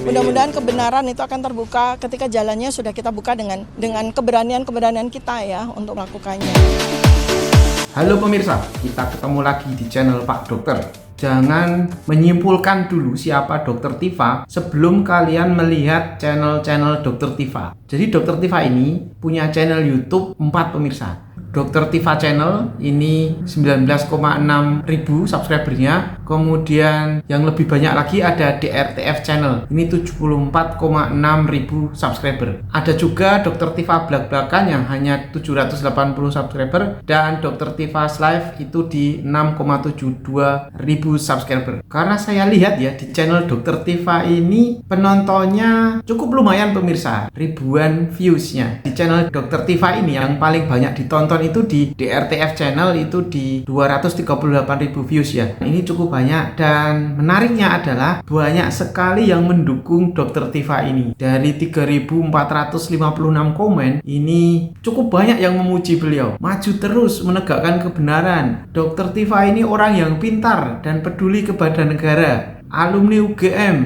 Mudah-mudahan kebenaran itu akan terbuka ketika jalannya sudah kita buka dengan keberanian kita ya untuk melakukannya. Halo pemirsa, kita ketemu lagi di channel Pak Dokter. Jangan menyimpulkan dulu siapa Dokter Tifa sebelum kalian melihat channel-channel Dokter Tifa. Jadi Dokter Tifa ini punya channel YouTube 4 pemirsa. Dokter Tifa Channel ini 19,6 ribu subscribernya. Kemudian yang lebih banyak lagi ada DRTF Channel, ini 74,6 ribu subscriber. Ada juga Dokter Tifa belak-belakan yang hanya 780 subscriber. Dan Dokter Tifa's Live itu di 6,72 ribu subscriber. Karena saya lihat ya di channel Dokter Tifa ini penontonnya cukup lumayan pemirsa, ribuan viewsnya. Di channel Dokter Tifa ini yang paling banyak ditonton itu di DRTF Channel itu di 238.000 views ya. Ini cukup banyak, dan menariknya adalah banyak sekali yang mendukung Dokter Tifa ini. Dari 3.456 komen, ini cukup banyak yang memuji beliau. Maju terus menegakkan kebenaran. Dokter Tifa ini orang yang pintar dan peduli kepada negara. Alumni UGM.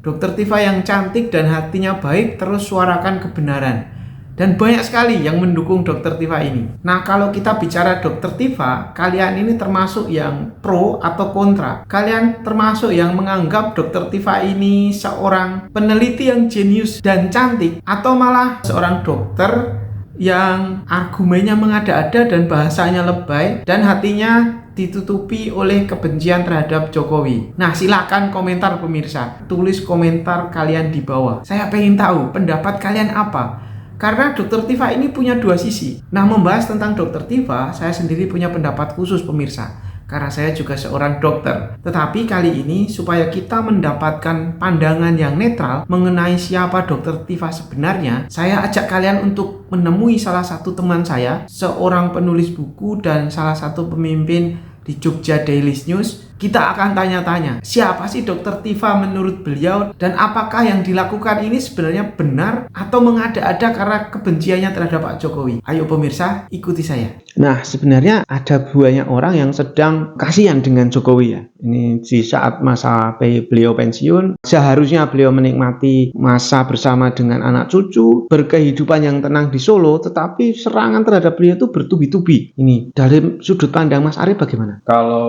Dokter Tifa yang cantik dan hatinya baik, terus suarakan kebenaran. Dan banyak sekali yang mendukung Dokter Tifa ini. Nah, kalau kita bicara Dokter Tifa, kalian ini termasuk yang pro atau kontra? Kalian termasuk yang menganggap Dokter Tifa ini seorang peneliti yang jenius dan cantik, atau malah seorang dokter yang argumennya mengada-ada dan bahasanya lebay dan hatinya ditutupi oleh kebencian terhadap Jokowi? Nah, silakan komentar pemirsa. Tulis komentar kalian di bawah. Saya pengen tahu pendapat kalian apa. Karena Dokter Tifa ini punya dua sisi. Nah, membahas tentang Dokter Tifa, saya sendiri punya pendapat khusus pemirsa. Karena saya juga seorang dokter. Tetapi kali ini supaya kita mendapatkan pandangan yang netral mengenai siapa Dokter Tifa sebenarnya, saya ajak kalian untuk menemui salah satu teman saya, seorang penulis buku dan salah satu pemimpin di Jogja Daily News. Kita akan tanya-tanya, siapa sih Dokter Tifa menurut beliau, dan apakah yang dilakukan ini sebenarnya benar atau mengada-ada karena kebenciannya terhadap Pak Jokowi. Ayo pemirsa, ikuti saya. Nah, sebenarnya ada banyak orang yang sedang kasihan dengan Jokowi ya. Ini di saat masa beliau pensiun, seharusnya beliau menikmati masa bersama dengan anak cucu, berkehidupan yang tenang di Solo, tetapi serangan terhadap beliau itu bertubi-tubi. Ini dari sudut pandang Mas Arif bagaimana? Kalau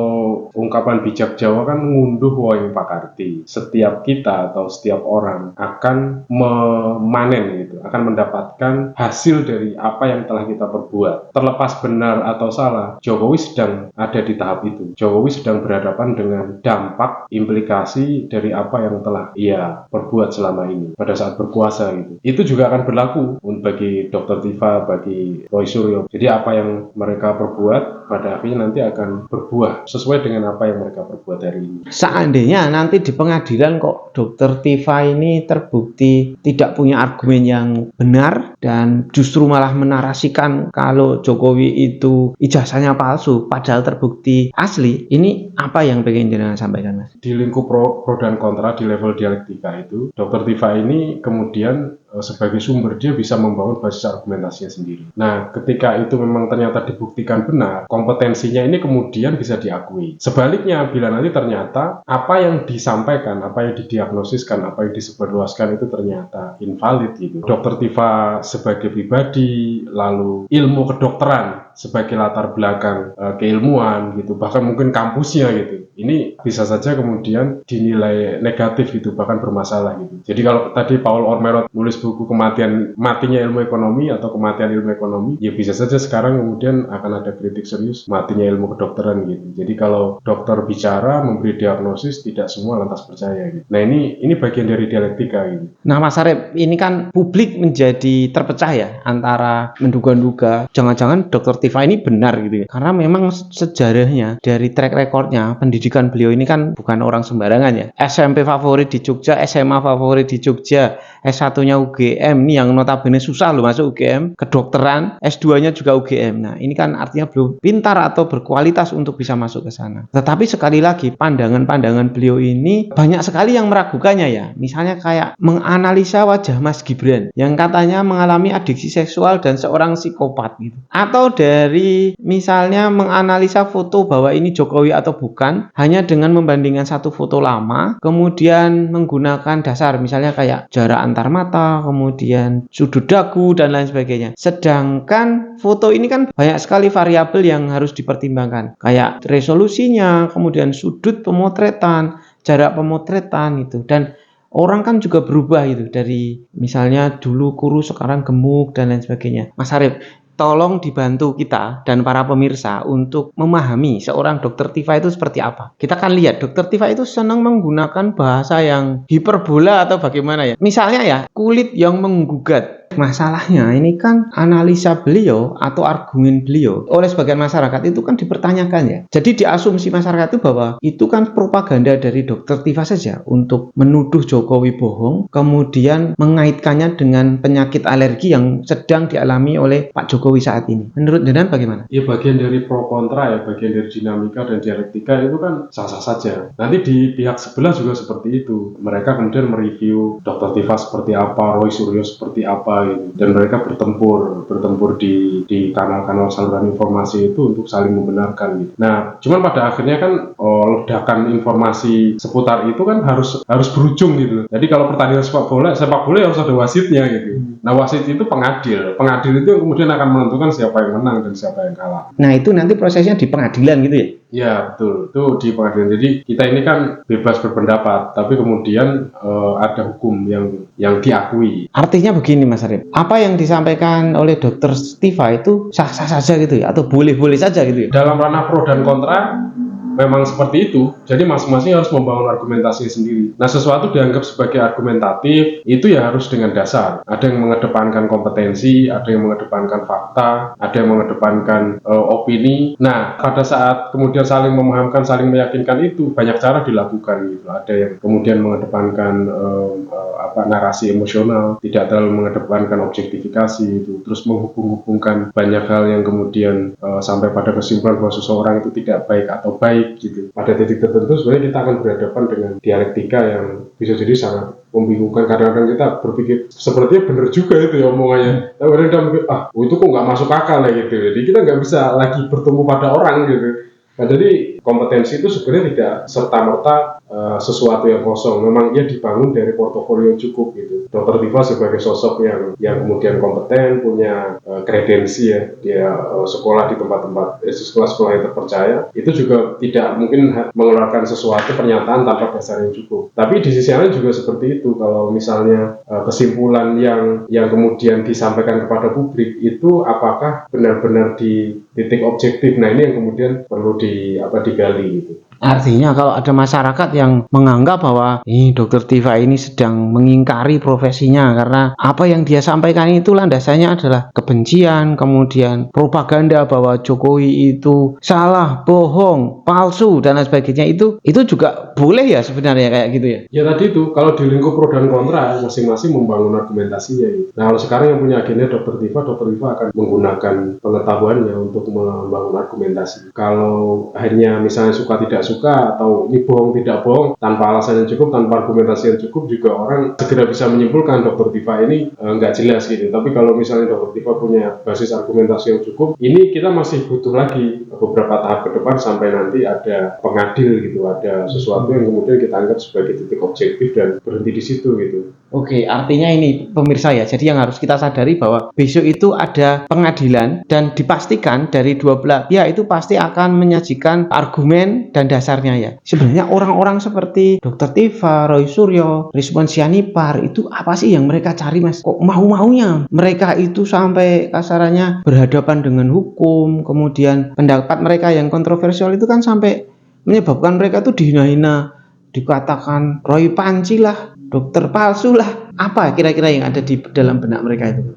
ungkapan bijak Jawa kan ngunduh woing pakarti. Setiap kita atau setiap orang akan memanen gitu, akan mendapatkan hasil dari apa yang telah kita perbuat. Terlepas benar atau salah, Jokowi sedang ada di tahap itu. Jokowi sedang berhadapan dengan dampak implikasi dari apa yang telah ia perbuat selama ini pada saat berkuasa gitu. Itu juga akan berlaku bagi Dokter Tifa, bagi Roy Suryo. Jadi apa yang mereka perbuat pada akhirnya nanti akan berbuah sesuai dengan apa yang mereka perbuat hari ini. Seandainya nanti di pengadilan kok Dokter Tifa ini terbukti tidak punya argumen yang benar dan justru malah menarasikan kalau Jokowi itu ijazahnya palsu padahal terbukti asli, ini apa yang pengen jenengan sampaikan, Mas? Di lingkup pro dan kontra di level dialektika itu, Dokter Tifa ini kemudian sebagai sumber dia bisa membangun basis argumentasinya sendiri. Nah, ketika itu memang ternyata dibuktikan benar, kompetensinya ini kemudian bisa diakui. Sebaliknya, bila nanti ternyata apa yang disampaikan, apa yang didiagnosiskan, apa yang disebarluaskan itu ternyata invalid gitu. Dokter Tifa sebagai pribadi, lalu ilmu kedokteran sebagai latar belakang keilmuan gitu, bahkan mungkin kampusnya gitu. Ini bisa saja kemudian dinilai negatif gitu, bahkan bermasalah gitu. Jadi kalau tadi Paul Ormerod nulis buku matinya ilmu ekonomi atau kematian ilmu ekonomi, ya bisa saja sekarang kemudian akan ada kritik serius matinya ilmu kedokteran gitu. Jadi kalau dokter bicara memberi diagnosis, tidak semua lantas percaya gitu. Nah, ini bagian dari dialektika gitu. Nah, Mas Arif, ini kan publik menjadi terpecah ya antara menduga-duga jangan-jangan Dokter Tifa ini benar gitu ya. Karena memang sejarahnya dari track recordnya pendidikan beliau ini kan bukan orang sembarangan ya. SMP favorit di Jogja, SMA favorit di Jogja, S1-nya UGM, ini yang notabene susah loh masuk UGM, kedokteran, S2-nya juga UGM. Nah, ini kan artinya belum pintar atau berkualitas untuk bisa masuk ke sana. Tetapi sekali lagi, pandangan-pandangan beliau ini banyak sekali yang meragukannya ya. Misalnya kayak menganalisa wajah Mas Gibran yang katanya mengalami adiksi seksual dan seorang psikopat gitu. Atau dari misalnya menganalisa foto bahwa ini Jokowi atau bukan hanya dengan membandingkan satu foto lama, kemudian menggunakan dasar misalnya kayak jarak antar mata, kemudian sudut dagu dan lain sebagainya. Sedangkan foto ini kan banyak sekali variabel yang harus dipertimbangkan, kayak resolusinya, kemudian sudut pemotretan, jarak pemotretan itu. Dan orang kan juga berubah itu, dari misalnya dulu kurus sekarang gemuk dan lain sebagainya. Mas Arif, tolong dibantu kita dan para pemirsa untuk memahami seorang dokter Tifa itu seperti apa. Kita kan lihat dokter Tifa itu senang menggunakan bahasa yang hiperbola atau bagaimana ya. Misalnya ya, kulit yang menggugat. Masalahnya ini kan analisa beliau atau argumen beliau oleh sebagian masyarakat itu kan dipertanyakan ya. Jadi diasumsi masyarakat itu bahwa itu kan propaganda dari dokter Tifa saja untuk menuduh Jokowi bohong, kemudian mengaitkannya dengan penyakit alergi yang sedang dialami oleh Pak Jokowi saat ini. Menurut Denan bagaimana? Ya bagian dari pro kontra ya, bagian dari dinamika dan dialektika itu kan sah-sah saja. Nanti di pihak sebelah juga seperti itu. Mereka kemudian mereview Dr. Tifa seperti apa, Roy Suryo seperti apa gitu. Dan mereka bertempur di kanal-kanal saluran informasi itu untuk saling membenarkan gitu. Nah, cuman pada akhirnya kan ledakan informasi seputar itu kan harus berujung gitu. Jadi kalau pertandingan sepak bola harus ada wasitnya gitu. Nah, wasit itu pengadil itu yang kemudian akan menentukan siapa yang menang dan siapa yang kalah. Nah, itu nanti prosesnya di pengadilan gitu ya? Ya, betul. Itu di pengadilan. Jadi kita ini kan bebas berpendapat, tapi kemudian ada hukum yang diakui. Artinya begini Mas Arif, apa yang disampaikan oleh dokter Tifa itu sah-sah saja gitu ya? Atau boleh-boleh saja gitu ya? Dalam ranah pro dan kontra, memang seperti itu. Jadi masing-masing harus membangun argumentasinya sendiri. Nah, sesuatu dianggap sebagai argumentatif, itu ya harus dengan dasar. Ada yang mengedepankan kompetensi, ada yang mengedepankan fakta, ada yang mengedepankan opini. Nah, pada saat kemudian saling memahamkan, saling meyakinkan itu, banyak cara dilakukan gitu. Ada yang kemudian mengedepankan narasi emosional, tidak terlalu mengedepankan objektifikasi itu, terus menghubung-hubungkan banyak hal yang kemudian sampai pada kesimpulan bahwa seseorang itu tidak baik atau baik gitu. Pada titik tertentu sebenarnya kita akan berhadapan dengan dialektika yang bisa jadi sangat membingungkan. Kadang-kadang kita berpikir sepertinya benar juga itu ya omongannya, tapi kadang kita mikir itu kok nggak masuk akal ya gitu. Jadi kita nggak bisa lagi bertemu pada orang gitu. Nah, jadi kompetensi itu sebenarnya tidak serta-merta sesuatu yang kosong. Memang ia dibangun dari portofolio yang cukup gitu. Dr. Tifa sebagai sosok yang kemudian kompeten, punya kredensi ya, dia sekolah di tempat-tempat sekolah-sekolah yang terpercaya, itu juga tidak mungkin mengeluarkan sesuatu pernyataan tanpa dasar yang cukup. Tapi di sisi lain juga seperti itu. Kalau misalnya kesimpulan yang kemudian disampaikan kepada publik itu apakah benar-benar di titik objektif. Nah, ini yang kemudian perlu digali gitu. Artinya kalau ada masyarakat yang menganggap bahwa dokter Tifa ini sedang mengingkari profesinya karena apa yang dia sampaikan itu landasannya adalah kebencian, kemudian propaganda bahwa Jokowi itu salah, bohong, palsu dan lain sebagainya, itu juga boleh ya sebenarnya kayak gitu ya? Ya tadi itu, kalau di lingkup pro dan kontra masing-masing membangun argumentasinya gitu. Nah, kalau sekarang yang punya agenda dokter Tifa akan menggunakan pengetahuannya untuk membangun argumentasi. Kalau hanya misalnya suka tidak suka atau ini bohong tidak bohong tanpa alasan yang cukup, tanpa argumentasi yang cukup, juga orang segera bisa menyimpulkan dokter Tifa ini nggak jelas gitu. Tapi kalau misalnya dokter Tifa punya basis argumentasi yang cukup, ini kita masih butuh lagi beberapa tahap ke depan sampai nanti ada pengadil gitu, ada sesuatu yang kemudian kita anggap sebagai titik objektif dan berhenti di situ gitu. Oke, artinya ini pemirsa ya, jadi yang harus kita sadari bahwa besok itu ada pengadilan dan dipastikan dari dua belah pihak itu pasti akan menyajikan argumen dan dasarnya ya. Sebenarnya orang-orang seperti Dr. Tifa, Roy Suryo, Rizwan Sianipar itu apa sih yang mereka cari Mas? Kok mau-maunya mereka itu sampai kasarannya berhadapan dengan hukum, kemudian pendapat mereka yang kontroversial itu kan sampai menyebabkan mereka tuh dihina-hina, dikatakan Roy Panci lah, dokter palsu lah. Apa kira-kira yang ada di dalam benak mereka itu?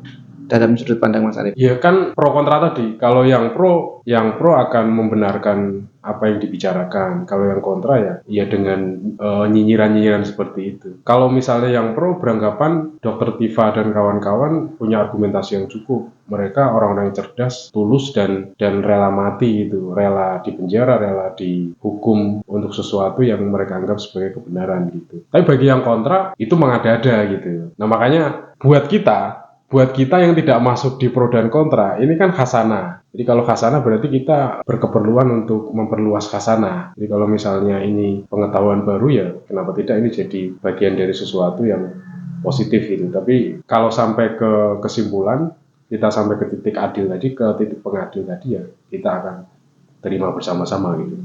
dalam sudut pandang Mas Arif? Ya kan pro kontra tadi. Kalau yang pro akan membenarkan apa yang dibicarakan. Kalau yang kontra ya dengan nyinyiran-nyinyiran seperti itu. Kalau misalnya yang pro beranggapan Dr. Tifa dan kawan-kawan punya argumentasi yang cukup. Mereka orang-orang yang cerdas, tulus dan rela mati gitu, rela dipenjara, rela dihukum untuk sesuatu yang mereka anggap sebagai kebenaran gitu. Tapi bagi yang kontra itu mengada-ada gitu. Nah makanya buat kita yang tidak masuk di pro dan kontra, ini kan khasanah. Jadi kalau khasanah berarti kita berkeperluan untuk memperluas khasanah. Jadi kalau misalnya ini pengetahuan baru ya kenapa tidak ini jadi bagian dari sesuatu yang positif gitu. Tapi kalau sampai ke kesimpulan, kita sampai ke titik adil tadi, ke titik pengadil tadi ya kita akan terima bersama-sama gitu.